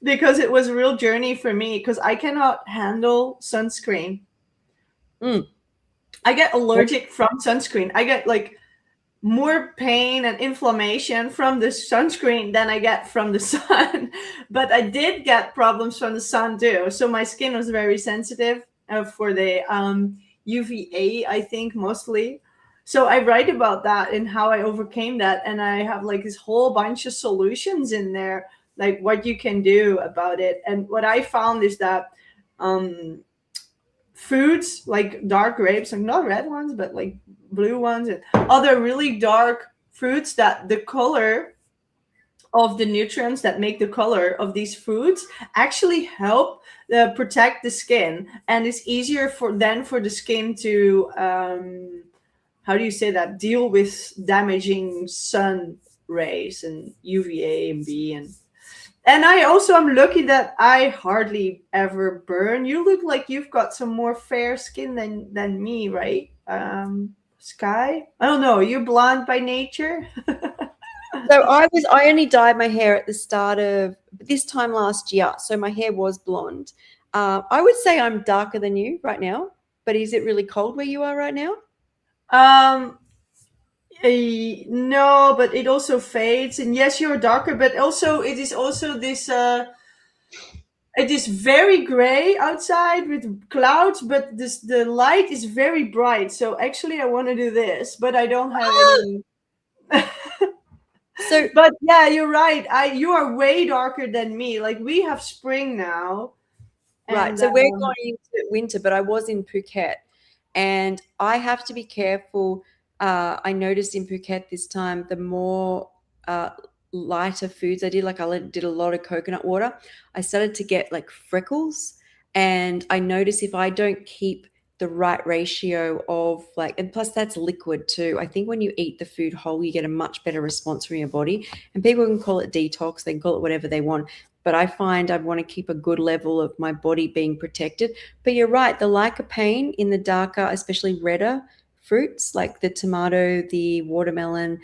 because it was a real journey for me because I cannot handle sunscreen.
Mm.
I get allergic from sunscreen. I get like more pain and inflammation from the sunscreen than I get from the sun. But I did get problems from the sun too. So my skin was very sensitive for the UVA, I think, mostly. So I write about that and how I overcame that. And I have like this whole bunch of solutions in there, like what you can do about it. And what I found is that um, foods like dark grapes, like not red ones, but like blue ones and other really dark fruits that the color of the nutrients that make the color of these foods actually help protect the skin, and it's easier for the skin to how do you say that, deal with damaging sun rays and UVA and B. And I also am lucky that I hardly ever burn. You look like you've got some more fair skin than me, right? Skye? I don't know. You're blonde by nature.
So I only dyed my hair at the start of this time last year. So my hair was blonde. I would say I'm darker than you right now, but is it really cold where you are right now?
um, no, but it also fades. And yes, you're darker, but also it is also this. It is very gray outside with clouds, but the light is very bright. So actually, I want to do this, but I don't have any.
So
But yeah, you're right. You are way darker than me. Like we have spring now,
right,
and
so we're going into winter, but I was in Phuket, and I have to be careful. I noticed in Phuket this time, the more uh, lighter foods I did, like did a lot of coconut water, I started to get like freckles, and I notice if I don't keep the right ratio of like, and plus that's liquid too. I think when you eat the food whole, you get a much better response from your body. And people can call it detox, they can call it whatever they want, but I find I want to keep a good level of my body being protected. But you're right, the lycopene in the darker, especially redder fruits like the tomato, the watermelon,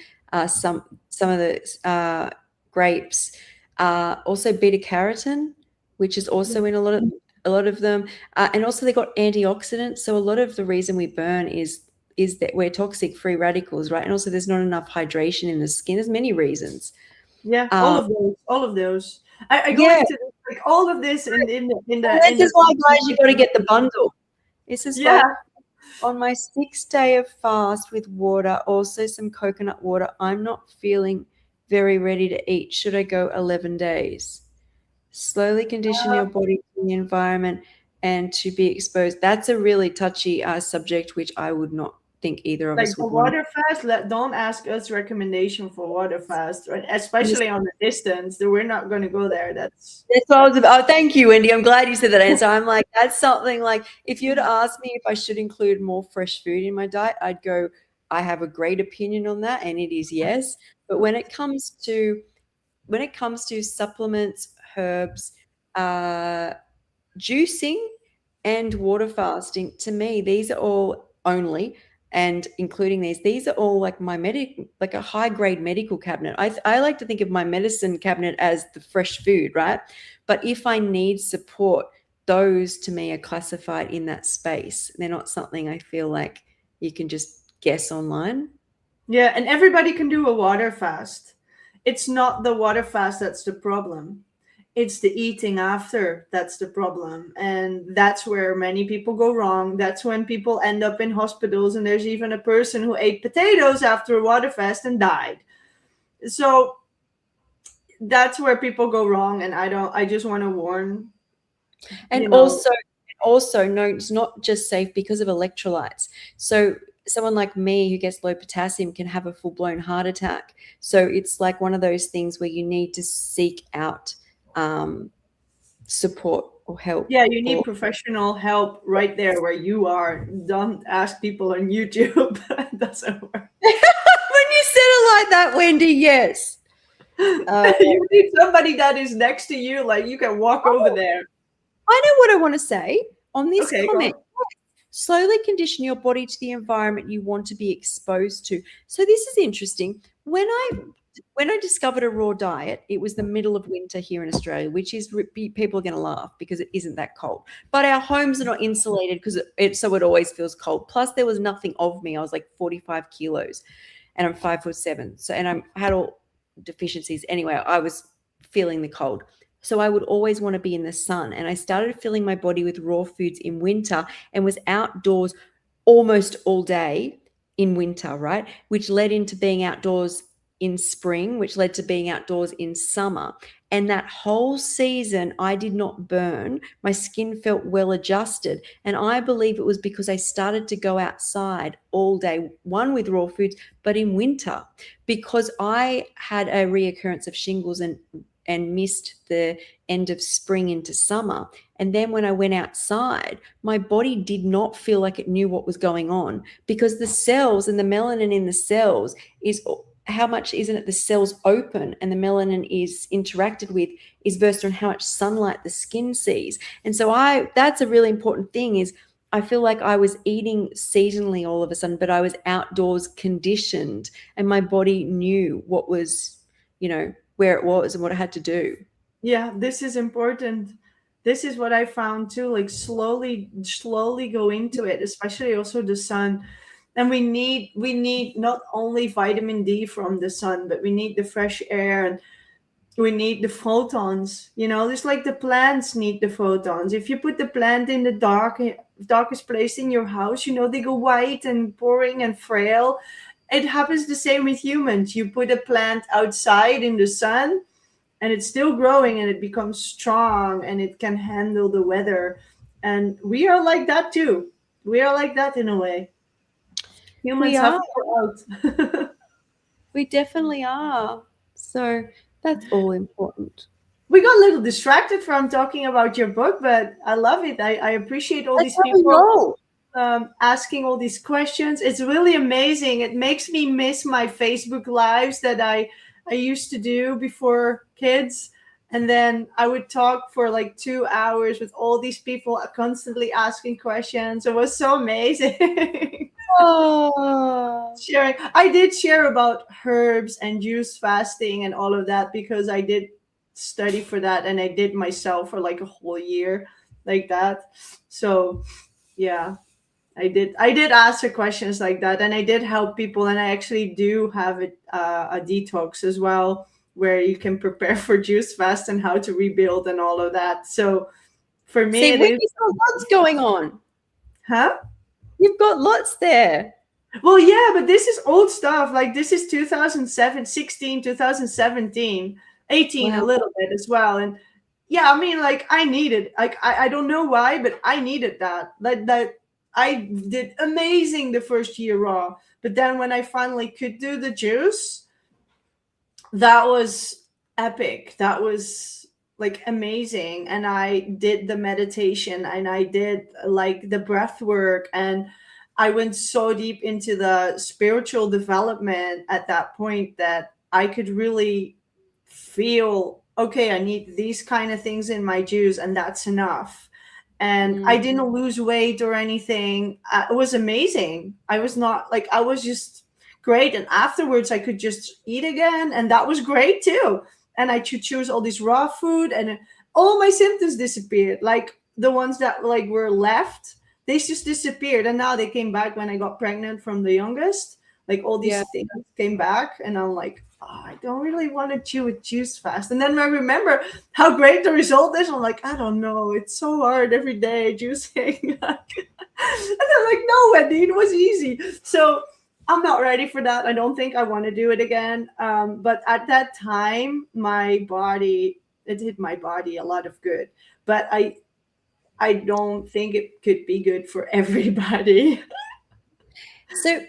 some of the grapes, also beta carotene, which is also in a lot of them, and also they got antioxidants. So a lot of the reason we burn is that we're toxic free radicals, right? And also there's not enough hydration in the skin. There's many reasons.
yeah,
Uh,
all of those. I go
yeah,
into this, like all of this
and this
in the
is why, guys, you got to get the bundle. This is
yeah.
why on my 6th day of fast with water, also some coconut water, I'm not feeling very ready to eat. Should I go 11 days? Slowly condition your body to the environment and to be exposed. That's a really touchy subject, which I would not think either of
Like
us
the
would want
water fast, don't ask us recommendation for water fast, right?
to.
Especially on the distance. We're not going to go there.
That's what I was
That's
about. Oh, thank you, Wendy. I'm glad you said that answer. I'm like, that's something like if you'd asked me if I should include more fresh food in my diet, I'd go, I have a great opinion on that, and it is yes. But when it comes to supplements, herbs, uh, juicing and water fasting, to me, these are all only, and including these are all like my like a high grade medical cabinet. I like to think of my medicine cabinet as the fresh food, right? But if I need support, those to me are classified in that space. They're not something I feel like you can just guess online.
yeah, and everybody can do a water fast. It's not the water fast that's the problem. It's the eating after that's the problem. And that's where many people go wrong. That's when people end up in hospitals. And there's even a person who ate potatoes after a water fast and died. So that's where people go wrong. And I just want to warn,
And
you know.
also no, it's not just safe because of electrolytes. So someone like me who gets low potassium can have a full-blown heart attack. So it's like one of those things where you need to seek out um, support or help.
Yeah, you need
Or
professional help right there where you are. Don't ask people on YouTube. It doesn't work.
when you said it like that, Wendy, yes.
You need somebody that is next to you, like you can walk over
Oh,
there.
I know what I want to say on this
Okay, go
comment.
on.
Slowly condition your body to the environment you want to be exposed to. So this is interesting. When I discovered a raw diet, it was the middle of winter here in Australia, which is people are going to laugh because it isn't that cold. But our homes are not insulated because so it always feels cold. Plus, there was nothing of me. I was like 45 kilos, and I'm 5'7". So I had all deficiencies. Anyway, I was feeling the cold. So I would always want to be in the sun. And I started filling my body with raw foods in winter and was outdoors almost all day in winter, right? Which led into being outdoors in spring, which led to being outdoors in summer. And that whole season, I did not burn. My skin felt well adjusted. And I believe it was because I started to go outside all day, one with raw foods, but in winter, because I had a reoccurrence of shingles and missed the end of spring into summer. And then when I went outside, my body did not feel like it knew what was going on because the cells and the melanin in the cells is how much, isn't it, the cells open and the melanin is interacted with is versed on how much sunlight the skin sees. And so that's a really important thing is I feel like I was eating seasonally all of a sudden, but I was outdoors conditioned and my body knew what was, where it was and what it had to do.
Yeah, this is important. This is what I found too. Like slowly go into it, especially also the sun. And we need not only vitamin D from the sun, but we need the fresh air and we need the photons. Just like the plants need the photons. If you put the plant in the darkest place in your house, they go white and boring and frail. It happens the same with humans. You put a plant outside in the sun and it's still growing and it becomes strong and it can handle the weather. And we are like that too. We are like that in a way.
We
Humans have
are.
to go out.
We definitely are. So that's all important.
We got a little distracted from talking about your book, but I love it. I appreciate all
That's
these
how we
people
roll.
asking all these questions. It's really amazing. It makes me miss my Facebook lives that I used to do before kids. And then I would talk for like 2 hours with all these people constantly asking questions. It was so amazing.
Oh,
Sharing. I did share about herbs and juice fasting and all of that because I did study for that and I did myself for like a whole year like that. So yeah, I did ask her questions like that and I did help people and I actually do have a detox as well where you can prepare for juice fast and how to rebuild and all of that. So for me
see,
it is.
Wendy's got lots going on.
Huh?
You've got lots there.
Well, yeah, but this is old stuff. Like this is 2007, 16, 2017, 18 a
Wow.
little bit as well. And yeah, I mean, like I needed, like I don't know why, but I needed that. That I did amazing the first year raw. But then when I finally could do the juice, that was epic. That was like amazing. And I did the meditation and I did like the breath work and I went so deep into the spiritual development at that point that I could really feel okay, I need these kind of things in my juice, and that's enough. And I
Mm.
didn't lose weight or anything. It was amazing. I was not like, I was just great. And afterwards, I could just eat again, and that was great too. And I could choose all this raw food, and all my symptoms disappeared. Like the ones that like were left, they just disappeared, and now they came back when I got pregnant from the youngest. Like all
Yeah.
these things came back, and I'm like, oh, I don't really want to chew with juice fast. And then I remember how great the result is. I'm like, I don't know, it's so hard every day juicing. And I'm like, no, Wendy, it was easy. So I'm not ready for that. I don't think I want to do it again. But at that time, my body, it did my body a lot of good. But I don't think it could be good for everybody.
So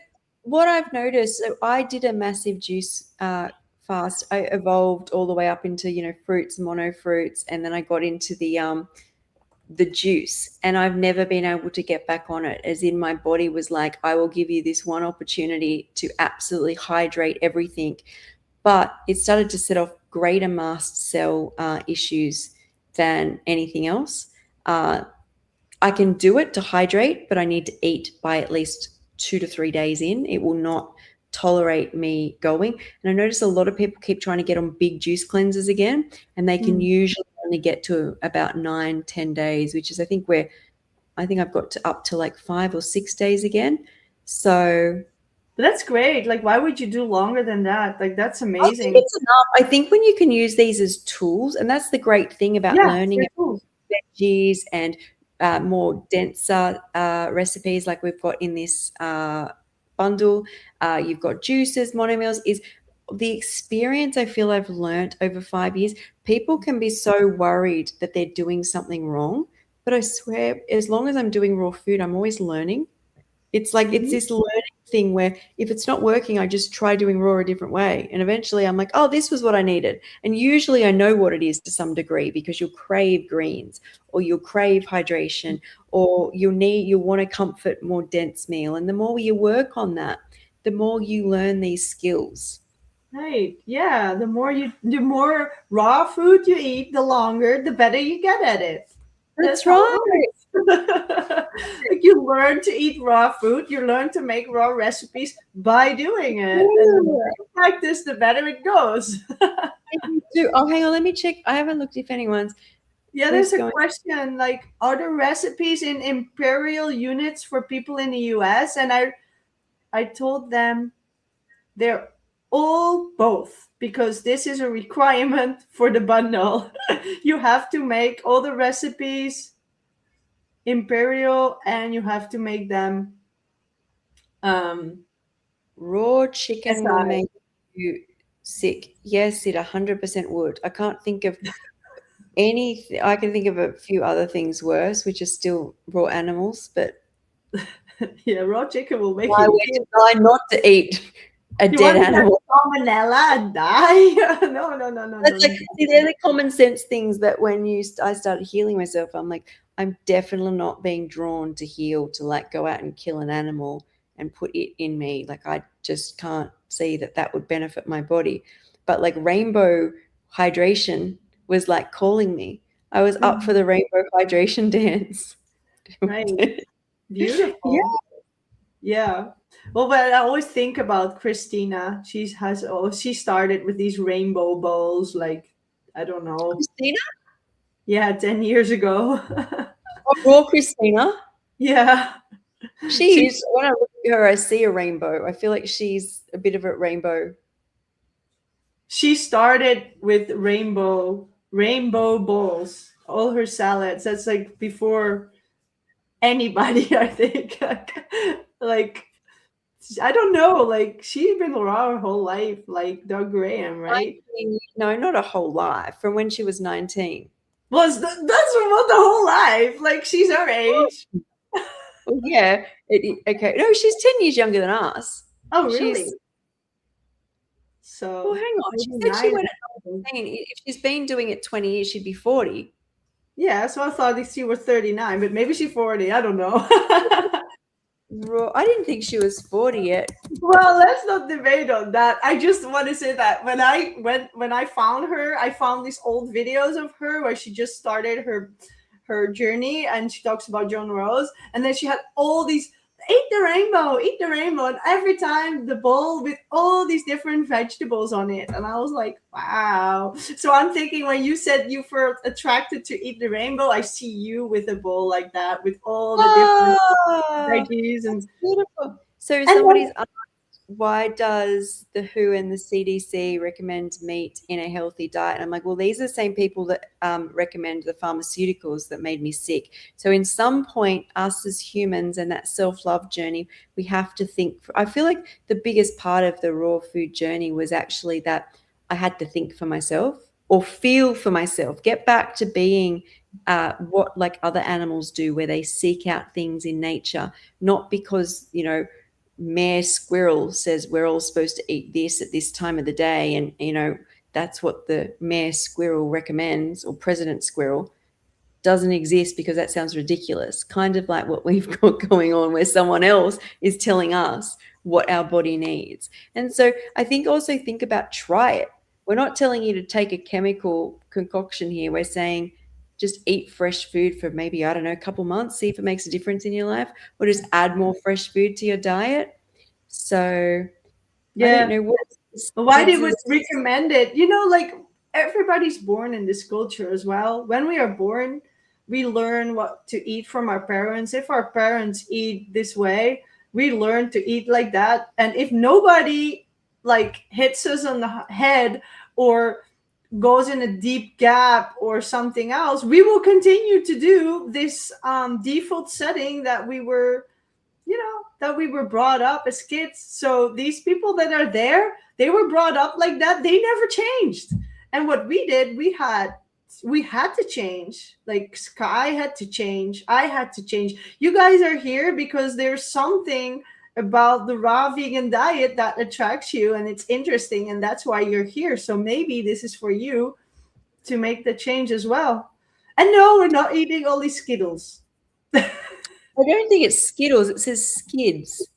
what I've noticed, so I did a massive juice fast. I evolved all the way up into, fruits, mono fruits, and then I got into the juice, and I've never been able to get back on it. As in, my body was like, I will give you this one opportunity to absolutely hydrate everything. But it started to set off greater mast cell issues than anything else. Uh, I can do it to hydrate, but I need to eat by at least 2 to 3 days in. It will not tolerate me going. And I notice a lot of people keep trying to get on big juice cleansers again, and they can
Mm.
usually only get to about 9, 10 days, which is, I think I've got to up to like 5 or 6 days again. So
That's great. Like, why would you do longer than that? Like, that's
I think
amazing.
it's enough. I think when you can use these as tools, and that's the great thing about
Yeah,
learning
they're cool.
veggies and more denser recipes like we've got in this bundle. You've got juices, monomeals, is the experience I feel I've learnt over 5 years. People can be so worried that they're doing something wrong, but I swear, as long as I'm doing raw food, I'm always learning. It's like it's
Mhm.
this learning thing where if it's not working, I just try doing raw a different way. And eventually I'm like, oh, this was what I needed. And usually I know what it is to some degree because you'll crave greens or you'll crave hydration or you'll want a comfort, more dense meal. And the more you work on that, the more you learn these skills.
Right. Yeah. The more raw food you eat, the longer, the better you get at it. That's
That's
how
right.
it works. Like, you learn to eat raw food, you learn to make raw recipes by doing it. And the more
Yeah,
you practice, the better it goes.
you do. Oh, hang on, let me check. I haven't looked if anyone's
Yeah,
who's
there's a
going.
question like, are there recipes in imperial units for people in the US? And I told them they're all both, because this is a requirement for the bundle. You have to make all the recipes imperial, and you have to make them um
Raw chicken will
SI.
make you sick. Yes, it 100% would. I can't think of anything. I can think of a few other things worse, which are still raw animals, but
Yeah, raw chicken will make
why
you
would
kill.
I not to eat a
You
dead
want to get
animal?
salmonella and die? No, no, no, no,
That's like,
don't.
see, they're the common sense things that when I started healing myself, I'm like, I'm definitely not being drawn to heal, to like go out and kill an animal and put it in me. Like, I just can't see that that would benefit my body. But like rainbow hydration was like calling me. I was up for
Mhm.
the rainbow hydration dance.
Right.
Yeah.
Beautiful. Yeah. Well, but I always think about Christina. She started with these rainbow bowls, like, I don't know,
Christina?
yeah, 10 years ago.
Oh, raw Christina.
Yeah.
She
She
is, when I look at her, I see a rainbow. I feel like she's a bit of a rainbow.
she started with rainbow bowls. All her salads. That's like before anybody, I think. Like, I don't know. Like, she's been around her whole life, like Doug Graham, right?
19, no, not a whole life, from when she was 19.
That's about the whole life. Like, she's our age.
Well, yeah. Okay. No, she's 10 years younger than us.
Oh,
She's,
really?
well,
So
hang on. She
maybe
said she
nine.
went at 19. If she's been doing it 20 years, she'd be 40.
Yeah, so I thought she was 39, but maybe she's 40. I don't know.
I didn't think she was 40 yet.
Well, let's not debate on that. I just want to say that when I found her, I found these old videos of her where she just started her journey, and she talks about Joan Rose, and then she had all these eat the rainbow, and every time the bowl with all these different vegetables on it, and I was like, wow. So I'm thinking, when you said you were attracted to eat the rainbow, I see you with a bowl like that with all the different
Oh,
veggies,
that's beautiful. So
and
somebody's why does the WHO and the CDC recommend meat in a healthy diet? And I'm like, well, these are the same people that recommend the pharmaceuticals that made me sick. So in some point, us as humans and that self-love journey, we have to think. I feel like the biggest part of the raw food journey was actually that I had to think for myself or feel for myself, get back to being what like other animals do, where they seek out things in nature, not because, Mayor Squirrel says we're all supposed to eat this at this time of the day, and that's what the Mayor Squirrel recommends, or President Squirrel doesn't exist because that sounds ridiculous. Kind of like what we've got going on, where someone else is telling us what our body needs. And so I think also think about try it. We're not telling you to take a chemical concoction here. We're saying just eat fresh food for maybe, I don't know, a couple months, see if it makes a difference in your life, or just add more fresh food to your diet. So I don't
Yeah.
know what
Why they
kids
would
is.
recommend it? Like everybody's born in this culture as well. When we are born, we learn what to eat from our parents. If our parents eat this way, we learn to eat like that. And if nobody like hits us on the head or goes in a deep gap or something else, we will continue to do this default setting that we were brought up as kids. So these people that are there, they were brought up like that. They never changed. And what we did, we had to change. Like Skye had to change. I had to change. You guys are here because there's something about the raw vegan diet that attracts you and it's interesting, and that's why you're here. So maybe this is for you to make the change as well. And no, we're not eating all these Skittles.
I don't think it's Skittles. It says Skids.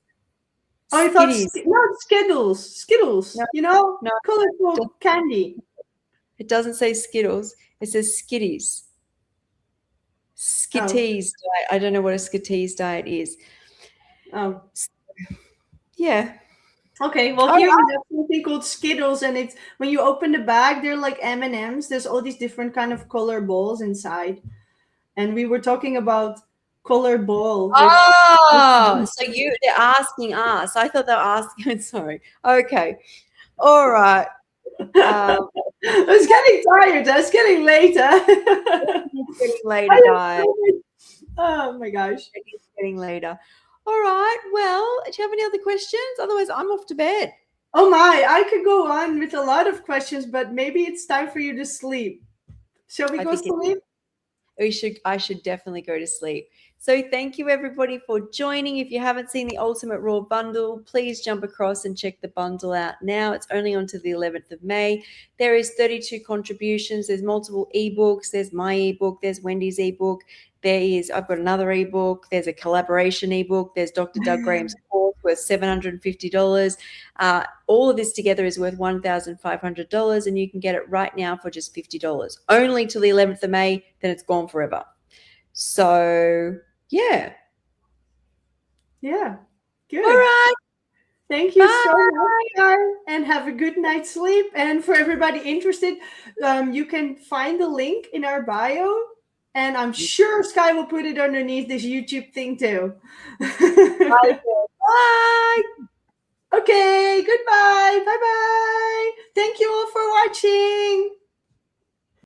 Oh, I thought
Skitties.
no, Skittles,
No,
Skittles.
no,
Colorful candy.
it doesn't say Skittles. It says Skitties.
Oh,
Skitties diet. I don't know what a Skitties diet is.
oh.
Yeah.
Okay. Well,
All
here we
right.
have something called Skittles, and it's when you open the bag, they're like M&Ms. There's all these different kind of color balls inside, and we were talking about color ball with.
Oh, so they're asking us. I thought they were asking. Sorry. Okay. All right. Um,
I was getting tired. I was getting later.
it's getting
I
later,
am
guys.
so Oh my gosh.
It's getting later. All right. Well, do you have any other questions? Otherwise, I'm off to bed.
Oh my, I could go on with a lot of questions, but maybe it's time for you to sleep. Shall we
I
go
think
sleep?
I should definitely go to sleep. So thank you everybody for joining. If you haven't seen the Ultimate Raw bundle, please jump across and check the bundle out now. It's only on to the 11th of May. There is 32 contributions. There's multiple ebooks. There's my ebook. There's Wendy's ebook. I've got another ebook. There's a collaboration ebook. There's Dr. Doug Graham's course worth $750. All of this together is worth $1,500, and you can get it right now for just $50. Only till the 11th of May, then it's gone forever. So, yeah.
Yeah. Good.
All right.
Thank you
Bye.
so much, guys, and have a good night's sleep. And for everybody interested, you can find the link in our bio, and I'm sure Skye will put it underneath this YouTube thing too.
Bye.
Okay, goodbye. Bye bye. Thank you all for watching.